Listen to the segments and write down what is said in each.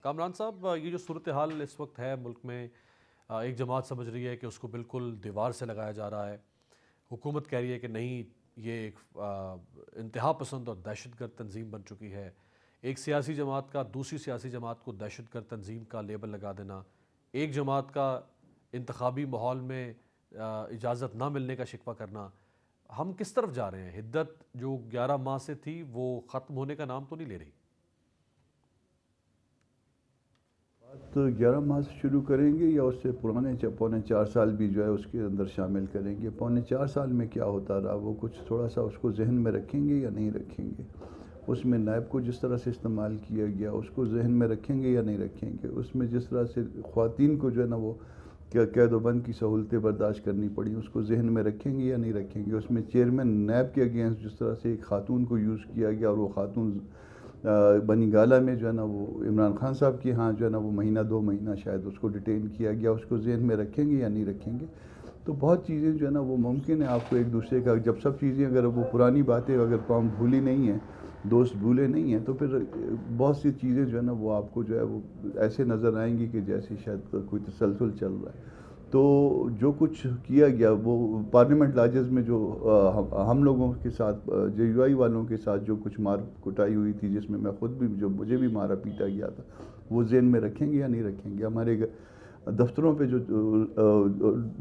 کامران صاحب، یہ جو صورتحال اس وقت ہے ملک میں، ایک جماعت سمجھ رہی ہے کہ اس کو بالکل دیوار سے لگایا جا رہا ہے. حکومت کہہ رہی ہے کہ نہیں، یہ ایک انتہا پسند اور دہشت گرد تنظیم بن چکی ہے. ایک سیاسی جماعت کا دوسری سیاسی جماعت کو دہشت گرد تنظیم کا لیبل لگا دینا، ایک جماعت کا انتخابی ماحول میں اجازت نہ ملنے کا شکوہ کرنا. ہم کس طرف جا رہے ہیں؟ حدت جو 11 ماہ سے تھی وہ ختم ہونے کا نام تو نہیں لے رہی. تو 11 ماہ سے شروع کریں گے یا اس سے پونے 4 سال بھی جو ہے اس کے اندر شامل کریں گے؟ پونے 4 سال میں کیا ہوتا رہا وہ کچھ تھوڑا سا اس کو ذہن میں رکھیں گے یا نہیں رکھیں گے؟ اس میں نیب کو جس طرح سے استعمال کیا گیا اس کو ذہن میں رکھیں گے یا نہیں رکھیں گے؟ اس میں جس طرح سے خواتین کو جو ہے نا وہ قید و بند کی سہولتیں برداشت کرنی پڑی، اس کو ذہن میں رکھیں گے یا نہیں رکھیں گے؟ اس میں چیئرمین نیب کے اگینسٹ جس طرح سے ایک خاتون کو یوز کیا گیا اور وہ خاتون بنی گالہ میں جو ہے نا وہ عمران خان صاحب کی ہاں جو ہے نا وہ مہینہ 2 مہینہ شاید اس کو ڈیٹین کیا گیا، اس کو ذہن میں رکھیں گے یا نہیں رکھیں گے؟ تو بہت چیزیں جو ہے نا وہ ممکن ہے آپ کو ایک دوسرے کا جب سب چیزیں اگر وہ پرانی باتیں اگر قوم بھولی نہیں ہیں، دوست بھولے نہیں ہیں، تو پھر بہت سی چیزیں جو ہے نا وہ آپ کو جو ہے وہ ایسے نظر آئیں گی کہ جیسے شاید کوئی تسلسل چل رہا ہے. تو جو کچھ کیا گیا وہ پارلیمنٹ لاجز میں جو ہم لوگوں کے ساتھ جے یو آئی والوں کے ساتھ جو کچھ مار کٹائی ہوئی تھی، جس میں خود بھی جو مجھے بھی مارا پیٹا گیا تھا، وہ ذہن میں رکھیں گے یا نہیں رکھیں گے؟ ہمارے دفتروں پہ جو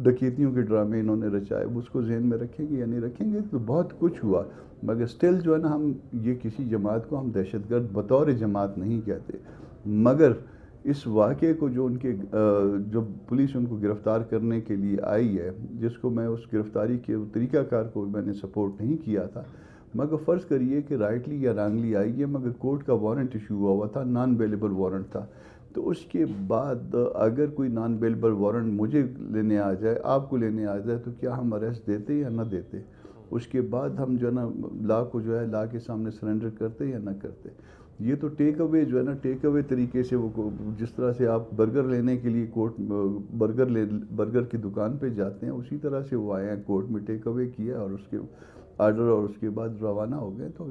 ڈکیتیوں کے ڈرامے انہوں نے رچائے اس کو ذہن میں رکھیں گے یا نہیں رکھیں گے؟ تو بہت کچھ ہوا، مگر سٹل جو ہے نا ہم یہ کسی جماعت کو ہم دہشت گرد بطور جماعت نہیں کہتے. مگر اس واقعے کو جو ان کے جو پولیس ان کو گرفتار کرنے کے لیے آئی ہے، جس کو میں اس گرفتاری کے طریقہ کار کو میں نے سپورٹ نہیں کیا تھا، مگر فرض کریے کہ رائٹلی یا رانگلی آئی ہے، مگر کورٹ کا وارنٹ ایشو ہوا تھا، نان بیلیبل وارنٹ تھا. تو اس کے بعد اگر کوئی نان بیلیبل وارنٹ مجھے لینے آ جائے، آپ کو لینے آ جائے، تو کیا ہم اریسٹ دیتے یا نہ دیتے؟ اس کے بعد ہم جو ہے نا لا کو جو ہے لا کے سامنے سرنڈر کرتے یا نہ کرتے؟ یہ تو ٹیک اوے جو ہے نا ٹیک اوے طریقے سے وہ جس طرح سے آپ برگر لینے کے لیے برگر کی دکان پہ جاتے ہیں، اسی طرح سے وہ آئے ہیں کورٹ میں، ٹیک اوے کیا اور اس کے آرڈر اور اس کے بعد روانہ ہو گئے. تو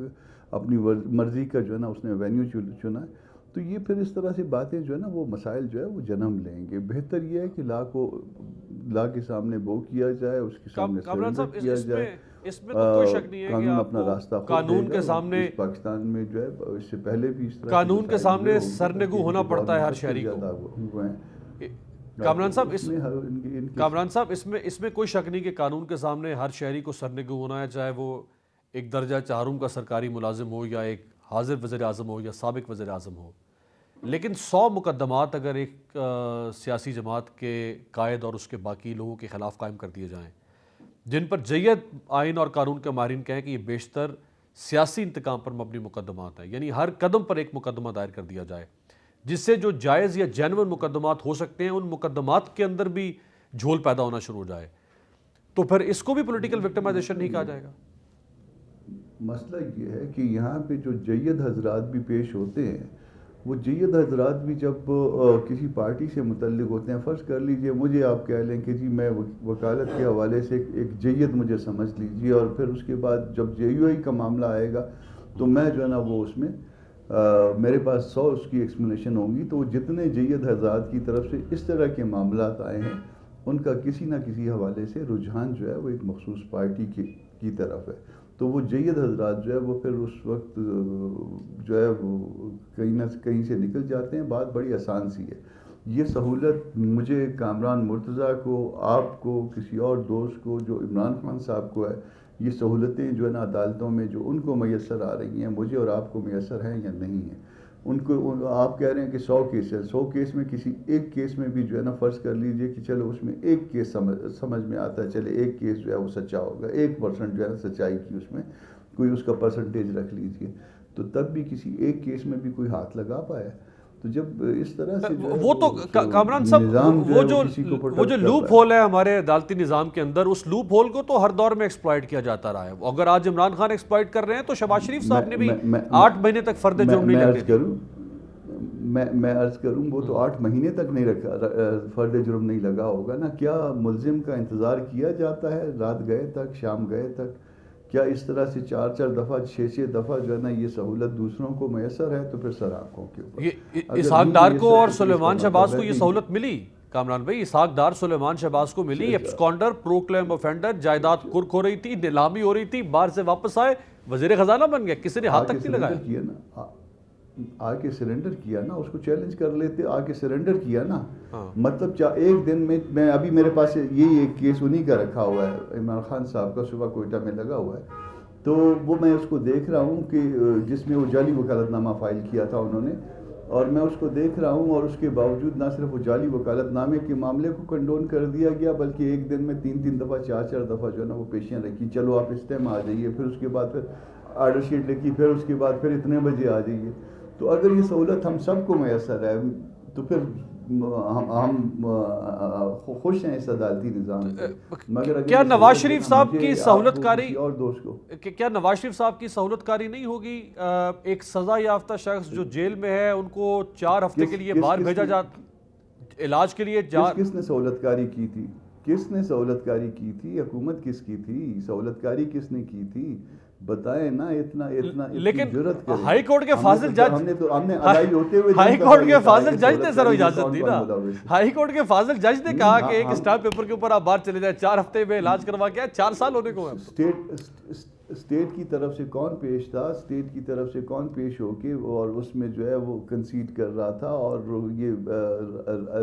اپنی مرضی کا جو ہے نا اس نے وینیو چنا ہے. تو یہ پھر اس طرح سے باتیں جو ہے نا وہ مسائل جو ہے وہ جنم لیں گے. بہتر یہ ہے کہ لا کے سامنے وہ کیا جائے، اس کے سامنے سرنڈر کیا جائے. اس میں تو کوئی شک نہیں ہے کہ قانون اپنا راستہ خود قانون کے سامنے پاکستان میں جو ہے اس سے پہلے بھی اس طرح قانون کے سامنے سرنگو ہونا پڑتا ہے ہر شہری کو. کامران صاحب اس میں کوئی شک نہیں کہ قانون کے سامنے ہر شہری کو سرنگو ہونا ہے، چاہے وہ ایک درجہ چہارم کا سرکاری ملازم ہو یا ایک حاضر وزیر اعظم ہو یا سابق وزیر اعظم ہو. لیکن 100 مقدمات اگر ایک سیاسی جماعت کے قائد اور اس کے باقی لوگوں کے خلاف قائم کر دیے جائیں، جن پر جید آئین اور قانون کے ماہرین کہیں کہ یہ بیشتر سیاسی انتقام پر مبنی مقدمات ہیں، یعنی ہر قدم پر ایک مقدمہ دائر کر دیا جائے، جس سے جو جائز یا جینون مقدمات ہو سکتے ہیں ان مقدمات کے اندر بھی جھول پیدا ہونا شروع ہو جائے، تو پھر اس کو بھی پولیٹیکل وکٹمائزیشن نہیں کہا جائے گا؟ مسئلہ یہ ہے کہ یہاں پہ جو جید حضرات بھی پیش ہوتے ہیں، وہ جید حضرات بھی جب کسی پارٹی سے متعلق ہوتے ہیں، فرض کر لیجئے مجھے آپ کہہ لیں کہ جی میں وکالت کے حوالے سے ایک جید مجھے سمجھ لیجئے، اور پھر اس کے بعد جب جے یو آئی کا معاملہ آئے گا تو میں جو ہے نا وہ اس میں میرے پاس 100 اس کی ایکسپلینیشن ہوں گی. تو جتنے جید حضرات کی طرف سے اس طرح کے معاملات آئے ہیں، ان کا کسی نہ کسی حوالے سے رجحان جو ہے وہ ایک مخصوص پارٹی کی طرف ہے. تو وہ جید حضرات جو ہے وہ پھر اس وقت جو ہے وہ کہیں نہ کہیں سے نکل جاتے ہیں. بات بڑی آسان سی ہے. یہ سہولت مجھے، کامران مرتضیٰ کو، آپ کو، کسی اور دوست کو جو عمران خان صاحب کو ہے، یہ سہولتیں جو ہے نا عدالتوں میں جو ان کو میسر آ رہی ہیں، مجھے اور آپ کو میسر ہیں یا نہیں ہیں؟ ان کو آپ کہہ رہے ہیں کہ 100 کیس ہے، 100 کیس میں کسی ایک کیس میں بھی جو ہے نا فرض کر لیجئے کہ چلو اس میں ایک کیس سمجھ میں آتا ہے، چلے ایک کیس جو ہے وہ سچا ہوگا، 1% جو ہے نا سچائی کی اس میں کوئی اس کا پرسنٹیج رکھ لیجئے، تو تب بھی کسی ایک کیس میں بھی کوئی ہاتھ لگا پایا. تو جب اس طرح سے وہ تو کامران صاحب وہ جو لوپ ہول ہے ہمارے عدالتی نظام کے اندر، اس لوپ ہول کو تو ہر دور میں ایکسپلائٹ کیا جاتا رہا ہے. اگر آج عمران خان ایکسپلائٹ کر رہے ہیں تو شہباز شریف صاحب نے بھی 8 مہینے تک فرد جرم نہیں لگنے دیا. میں عرض کروں وہ تو 8 مہینے تک نہیں رکھا، فرد جرم نہیں لگا ہوگا نا. کیا ملزم کا انتظار کیا جاتا ہے رات گئے تک، شام گئے تک؟ کیا اس طرح سے 4 دفعہ 6 دفعہ جو ہے نا یہ سہولت دوسروں کو میسر ہے تو پھر سر آنکھوں کے اوپر. یہ اسحاق ڈار کو اور سلیمان شہباز کو یہ سہولت ملی کامران بھائی؟ اسحاق ڈار سلیمان شہباز کو ملی، ایبسکانڈر، پروکلیم افینڈر، جائیداد کرک ہو رہی تھی، نیلامی ہو رہی تھی، باہر سے واپس آئے، وزیر خزانہ بن گئے، کسی نے ہاتھ تک نہیں لگایا. آ کے سرنڈر کیا نا، اس کو چیلنج کر لیتے، آ کے سرنڈر کیا نا. مطلب ایک دن میں ابھی میرے پاس یہی ایک کیس انہی کا رکھا ہوا ہے، عمران خان صاحب کا، صبح کوئٹہ میں لگا ہوا ہے. تو وہ میں اس کو دیکھ رہا ہوں کہ جس میں وہ جعلی وکالت نامہ فائل کیا تھا انہوں نے، اور میں اس کو دیکھ رہا ہوں، اور اس کے باوجود نہ صرف وہ جعلی وکالت نامے کے معاملے کو کنڈون کر دیا گیا، بلکہ ایک دن میں 3 دفعہ 4 دفعہ جو ہے نا وہ پیشیاں رکھی، چلو آپ اس ٹائم آ جائیے، پھر اس کے بعد پھر آرڈر شیٹ لکھی، پھر اس کے بعد پھر اتنے بجے آ جائیے. تو اگر یہ سہولت ہم سب کو میسر ہے تو پھر ہم خوش ہیں اس عدالتی نظام سے. مگر کیا نواز شریف صاحب کی سہولت کاری اور دوست کو کیا نواز شریف صاحب کی سہولت کاری نہیں ہوگی؟ ایک سزا یافتہ شخص جو جیل میں ہے ان کو 4 ہفتے کے لیے باہر بھیجا جاتا علاج کے لیے. کس نے سہولت کاری کی تھی؟ کس نے سہولت کاری کی تھی؟ حکومت کس کی تھی؟ سہولت کاری کس نے کی تھی؟ بتائیں نا. اتنا لیکن جرأت کریں. ہائی کورٹ کے فاضل جج ہم نے اڈائی ہوتے ہوئے ہائی کورٹ کے فاضل جج نے سر اجازت دی نا. ہائی کورٹ کے فاضل جج نے کہا کہ ایک اسٹامپ پیپر کے اوپر آپ باہر چلے جائیں، 4 ہفتے میں علاج کروا کے 4 سال ہونے کو ہے. اسٹیٹ کی طرف سے کون پیش تھا؟ اسٹیٹ کی طرف سے کون پیش ہو کے اور اس میں جو ہے وہ کنسیڈ کر رہا تھا؟ اور یہ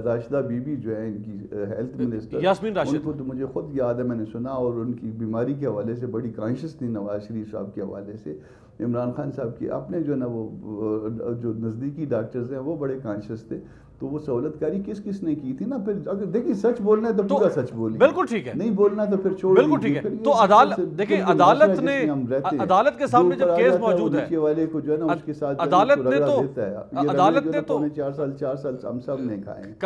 راشدہ بی بی جو ہے ان کی ہیلتھ منسٹر، یاسمین راشد، ان کو تو مجھے خود یاد ہے، میں نے سنا، اور ان کی بیماری کے حوالے سے بڑی کانشیس تھی نواز شریف صاحب کے حوالے سے. عمران خان صاحب کی اپنے جو ہے نا وہ جو نزدیکی ڈاکٹرز ہیں وہ بڑے کانشیس تھے. تو وہ سہولت کاری کس نے کی تھی نا. پھر اگر دیکھیے سچ بولنا ہے تو پورا سچ بولیے، بالکل ٹھیک ہے. نہیں بولنا تو پھر چھوڑ بالکل ٹھیک ہے. تو عدالت دیکھیں، عدالت نے عدالت کے سامنے جب کیس موجود ہے، والے کو جو ہے نا اس کے ساتھ عدالت نے تو 4 سال ہم سب نے کھائے.